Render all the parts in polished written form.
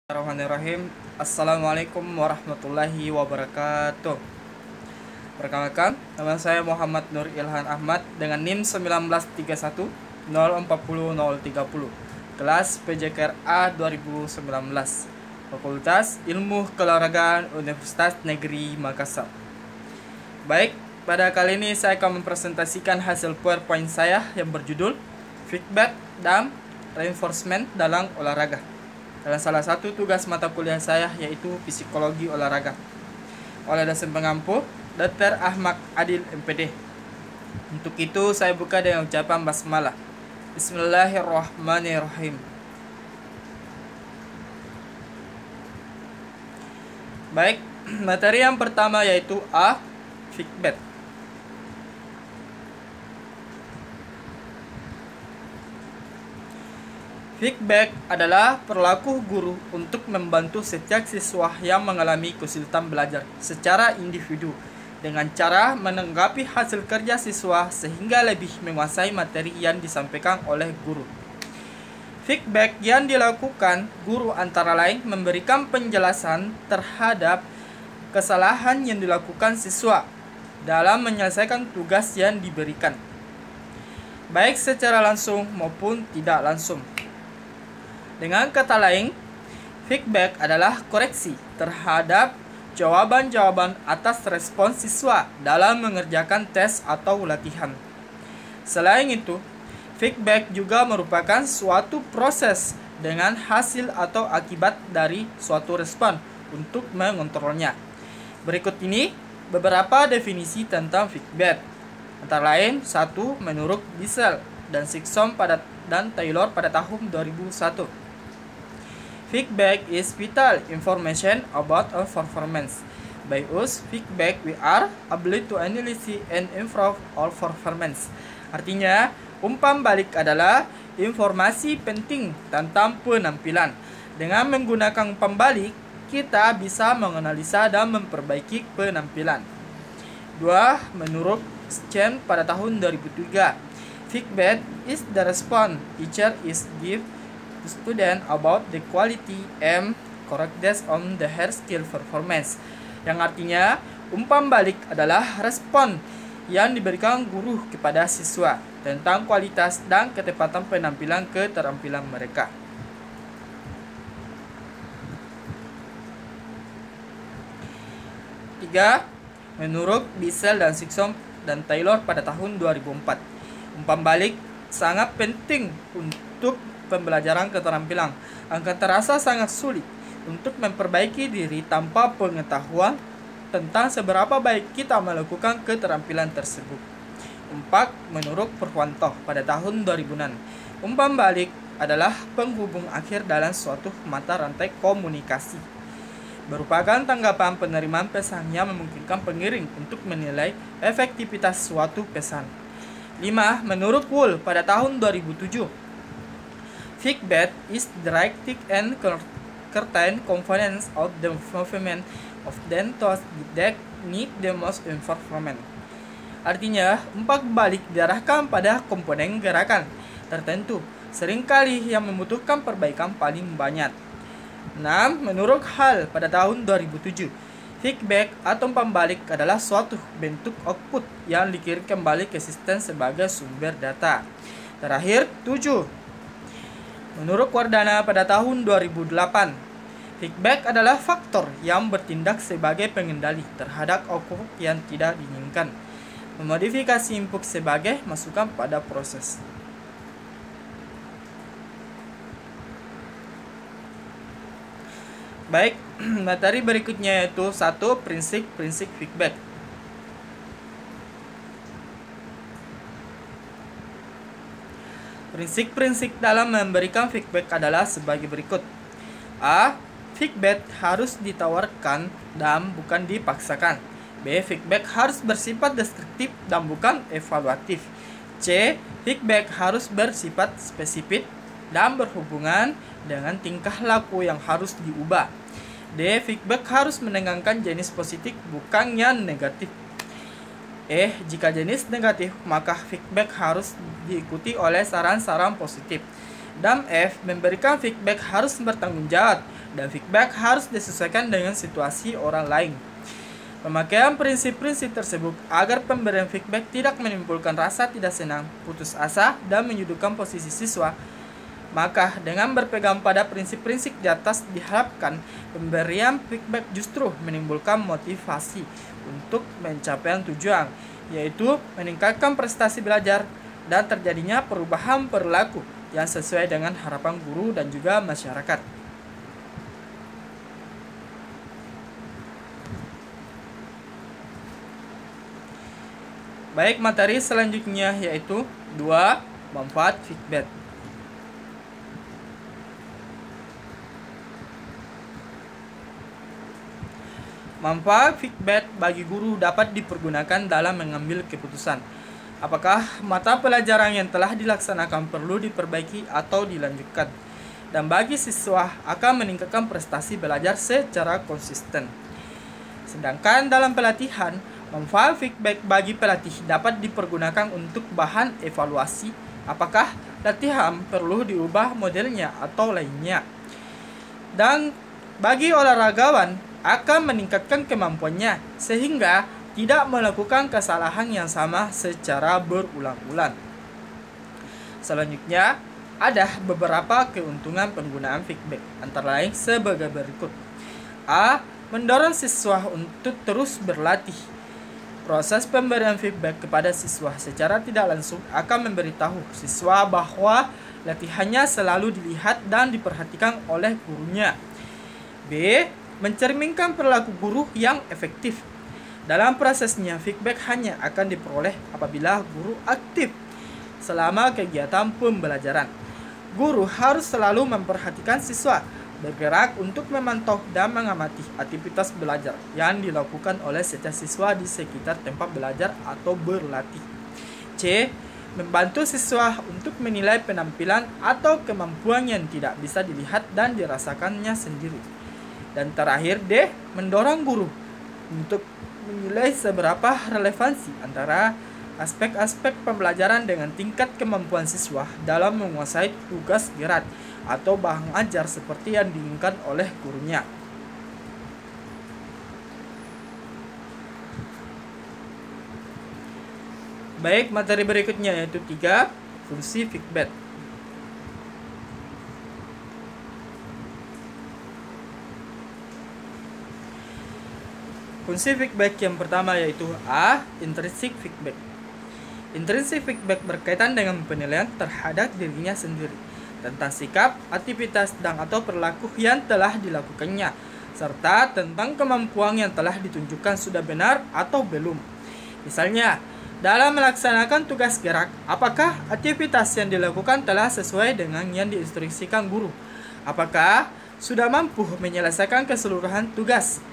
Bismillahirrahmanirrahim. Assalamualaikum warahmatullahi wabarakatuh. Perkenalkan, nama saya Muhammad Nur Ilhan Ahmad dengan NIM 1931 040 030, kelas PJKRA 2019, Fakultas Ilmu Keolahragaan Universitas Negeri Makassar. Baik, pada kali ini saya akan mempresentasikan hasil PowerPoint saya yang berjudul Feedback dan Reinforcement dalam Olahraga, dalam salah satu tugas mata kuliah saya, yaitu Psikologi Olahraga, oleh dosen pengampu Dr. Ahmad Adil MPD. Untuk itu saya buka dengan ucapan basmalah. Bismillahirrahmanirrahim. Baik, materi yang pertama yaitu A. Feedback. Feedback adalah perilaku guru untuk membantu setiap siswa yang mengalami kesulitan belajar secara individu dengan cara menanggapi hasil kerja siswa sehingga lebih menguasai materi yang disampaikan oleh guru. Feedback yang dilakukan guru antara lain memberikan penjelasan terhadap kesalahan yang dilakukan siswa dalam menyelesaikan tugas yang diberikan, baik secara langsung maupun tidak langsung. Dengan kata lain, feedback adalah koreksi terhadap jawaban-jawaban atas respons siswa dalam mengerjakan tes atau latihan. Selain itu, feedback juga merupakan suatu proses dengan hasil atau akibat dari suatu respon untuk mengontrolnya. Berikut ini beberapa definisi tentang feedback. Antara lain, 1. Menurut Bissell dan Sixon dan Taylor pada tahun 2001. Feedback is vital information about our performance. By us, feedback we are able to analyze and improve our performance. Artinya, umpan balik adalah informasi penting tentang penampilan. Dengan menggunakan umpan balik, kita bisa menganalisa dan memperbaiki penampilan. 2. Menurut Chen pada tahun 2003, feedback is the response teacher is give to student about the quality and correctness on the her skill performance, yang artinya umpan balik adalah respon yang diberikan guru kepada siswa tentang kualitas dan ketepatan penampilan keterampilan mereka. 3. Menurut Bissell dan Sixon dan Taylor pada tahun 2004, umpan balik sangat penting untuk pembelajaran keterampilan, akan terasa sangat sulit untuk memperbaiki diri tanpa pengetahuan tentang seberapa baik kita melakukan keterampilan tersebut. 4. Menurut Purwanto pada tahun 2006, umpan balik adalah penghubung akhir dalam suatu mata rantai komunikasi, merupakan tanggapan penerimaan pesan yang memungkinkan pengiring untuk menilai efektivitas suatu pesan. 5. Menurut Wool pada tahun 2007, feedback is directed and certain components of the movement of the thoughts that need the most improvement. Artinya, umpan balik diarahkan pada komponen gerakan tertentu, seringkali yang membutuhkan perbaikan paling banyak. 6. Menurut Hall pada tahun 2007, feedback atau umpan balik adalah suatu bentuk output yang dikirim kembali ke sistem sebagai sumber data. Terakhir, 7. Menurut Wardana pada tahun 2008, feedback adalah faktor yang bertindak sebagai pengendali terhadap output yang tidak diinginkan, memodifikasi input sebagai masukan pada proses. Baik, materi berikutnya yaitu 1. Prinsip-prinsip feedback. Prinsip-prinsip dalam memberikan feedback adalah sebagai berikut. A. Feedback harus ditawarkan dan bukan dipaksakan. B. Feedback harus bersifat deskriptif dan bukan evaluatif. C. Feedback harus bersifat spesifik dan berhubungan dengan tingkah laku yang harus diubah. D. Feedback harus menenangkan jenis positif bukan yang negatif. Jika jenis negatif, maka feedback harus diikuti oleh saran-saran positif. Dan F, memberikan feedback harus bertanggung jawab dan feedback harus disesuaikan dengan situasi orang lain. Pemakaian prinsip-prinsip tersebut agar pemberian feedback tidak menimbulkan rasa tidak senang, putus asa, dan menyudutkan posisi siswa. Maka dengan berpegang pada prinsip-prinsip di atas diharapkan pemberian feedback justru menimbulkan motivasi untuk mencapai tujuan, yaitu meningkatkan prestasi belajar dan terjadinya perubahan perilaku yang sesuai dengan harapan guru dan juga masyarakat. Baik, materi selanjutnya yaitu 2. Manfaat feedback. Manfaat feedback bagi guru dapat dipergunakan dalam mengambil keputusan. Apakah mata pelajaran yang telah dilaksanakan perlu diperbaiki atau dilanjutkan? Dan bagi siswa akan meningkatkan prestasi belajar secara konsisten. Sedangkan dalam pelatihan, manfaat feedback bagi pelatih dapat dipergunakan untuk bahan evaluasi apakah latihan perlu diubah modelnya atau lainnya. Dan bagi olahragawan akan meningkatkan kemampuannya sehingga tidak melakukan kesalahan yang sama secara berulang-ulang. Selanjutnya, ada beberapa keuntungan penggunaan feedback, antara lain sebagai berikut. A. Mendorong siswa untuk terus berlatih. Proses pemberian feedback kepada siswa secara tidak langsung akan memberitahu siswa bahwa latihannya selalu dilihat dan diperhatikan oleh gurunya. B. Mencerminkan perilaku guru yang efektif. Dalam prosesnya, feedback hanya akan diperoleh apabila guru aktif selama kegiatan pembelajaran. Guru harus selalu memperhatikan siswa, bergerak untuk memantau dan mengamati aktivitas belajar yang dilakukan oleh setiap siswa di sekitar tempat belajar atau berlatih. C. Membantu siswa untuk menilai penampilan atau kemampuan yang tidak bisa dilihat dan dirasakannya sendiri. Dan terakhir, D. Mendorong guru untuk menilai seberapa relevansi antara aspek-aspek pembelajaran dengan tingkat kemampuan siswa dalam menguasai tugas berat atau bahan ajar seperti yang diinginkan oleh gurunya. Baik, materi berikutnya yaitu 3. Fungsi feedback. Fungsi feedback yang pertama yaitu A. Intrinsic feedback. Intrinsic feedback berkaitan dengan penilaian terhadap dirinya sendiri tentang sikap, aktivitas, dan atau perilaku yang telah dilakukannya, serta tentang kemampuan yang telah ditunjukkan sudah benar atau belum. Misalnya, dalam melaksanakan tugas gerak, apakah aktivitas yang dilakukan telah sesuai dengan yang diinstruksikan guru? Apakah sudah mampu menyelesaikan keseluruhan tugas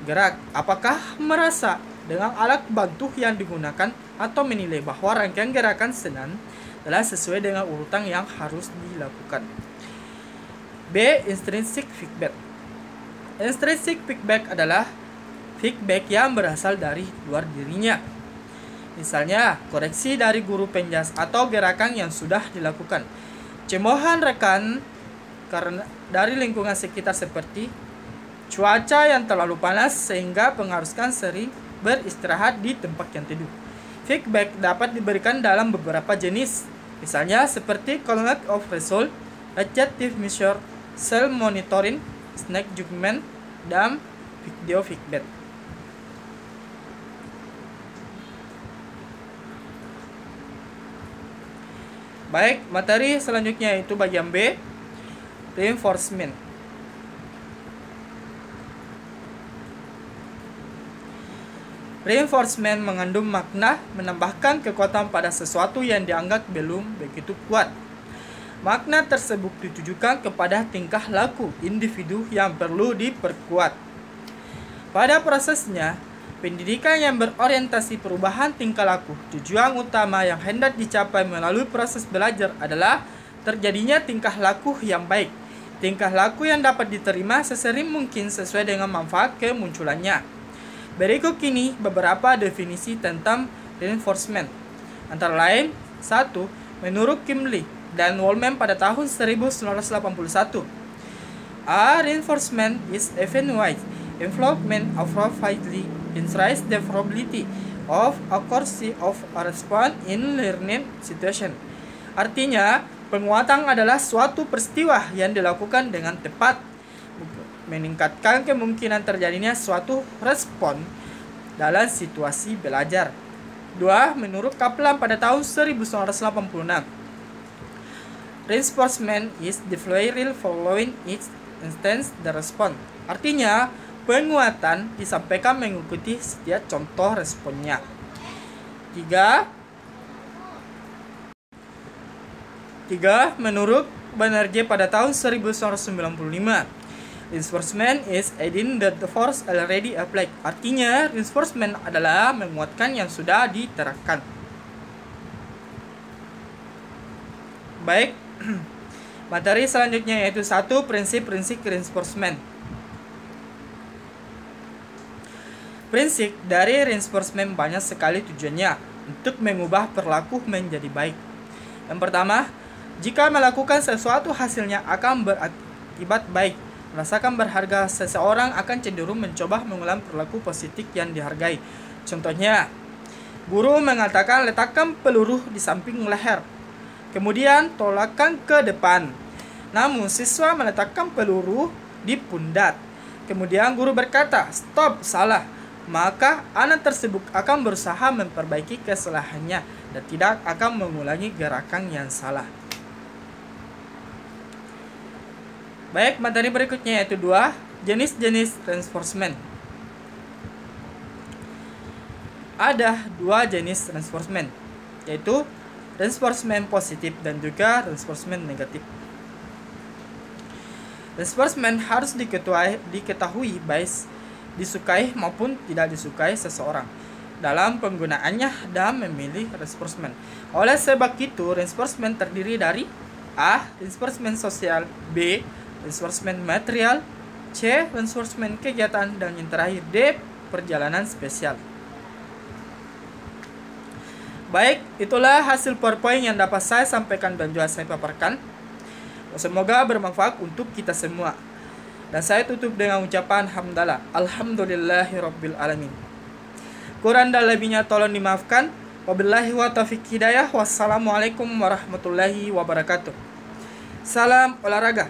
gerak? Apakah merasa dengan alat bantu yang digunakan atau menilai bahwa rangkaian gerakan senam telah sesuai dengan urutan yang harus dilakukan? B. Intrinsic feedback. Intrinsic feedback adalah feedback yang berasal dari luar dirinya. Misalnya, koreksi dari guru penjas atau gerakan yang sudah dilakukan. Cemoohan rekan karena dari lingkungan sekitar seperti cuaca yang terlalu panas sehingga mengharuskan sering beristirahat di tempat yang teduh. Feedback dapat diberikan dalam beberapa jenis, misalnya seperti cognitive of result, adjective measure, self monitoring, snack judgment, dan video feedback. Baik, materi selanjutnya yaitu bagian B, reinforcement. Reinforcement mengandung makna menambahkan kekuatan pada sesuatu yang dianggap belum begitu kuat. Makna tersebut ditujukan kepada tingkah laku individu yang perlu diperkuat. Pada prosesnya, pendidikan yang berorientasi perubahan tingkah laku, tujuan utama yang hendak dicapai melalui proses belajar adalah terjadinya tingkah laku yang baik. Tingkah laku yang dapat diterima sesering mungkin sesuai dengan manfaat kemunculannya. Berikut kini beberapa definisi tentang reinforcement. Antara lain, 1. Menurut Kimley dan Wallman pada tahun 1981, A reinforcement is event-wise. Involvement appropriately increases the probability of accuracy of a response in learning situation. Artinya, penguatan adalah suatu peristiwa yang dilakukan dengan tepat, meningkatkan kemungkinan terjadinya suatu respon dalam situasi belajar. 2. Menurut Kaplan pada tahun 1986, reinforcement is the flywheel following each instance the response. Artinya, penguatan disampaikan mengikuti setiap contoh responnya. 3. Menurut Banerjee pada tahun 1995, reinforcement is adding the force already applied. Artinya, reinforcement adalah menguatkan yang sudah diterapkan. Baik, materi selanjutnya yaitu 1. Prinsip-prinsip reinforcement. Prinsip dari reinforcement banyak sekali tujuannya untuk mengubah perilaku menjadi baik. Yang pertama, jika melakukan sesuatu hasilnya akan berakibat baik, merasakan berharga, seseorang akan cenderung mencoba mengulang perilaku positif yang dihargai. Contohnya, guru mengatakan letakkan peluru di samping leher, kemudian tolakkan ke depan. Namun siswa meletakkan peluru di pundak. Kemudian guru berkata, "Stop, salah." Maka anak tersebut akan berusaha memperbaiki kesalahannya dan tidak akan mengulangi gerakan yang salah. Baik, materi berikutnya yaitu 2. Jenis-jenis reinforcement. Ada 2 jenis reinforcement, yaitu reinforcement positif dan juga reinforcement negatif. Reinforcement harus diketahui baik disukai maupun tidak disukai seseorang dalam penggunaannya dan memilih reinforcement. Oleh sebab itu, reinforcement terdiri dari A. Reinforcement sosial, B. Reinforcement material, C. Reinforcement kegiatan, dan yang terakhir D. Perjalanan spesial. Baik, itulah hasil PowerPoint yang dapat saya sampaikan dan juga saya paparkan. Semoga bermanfaat untuk kita semua. Dan saya tutup dengan ucapan hamdalah. Alhamdulillahirabbil alamin. Kurang dan lebihnya tolong dimaafkan. Wabillahi wa taufiq hidayah. Wassalamualaikum warahmatullahi wabarakatuh. Salam olahraga.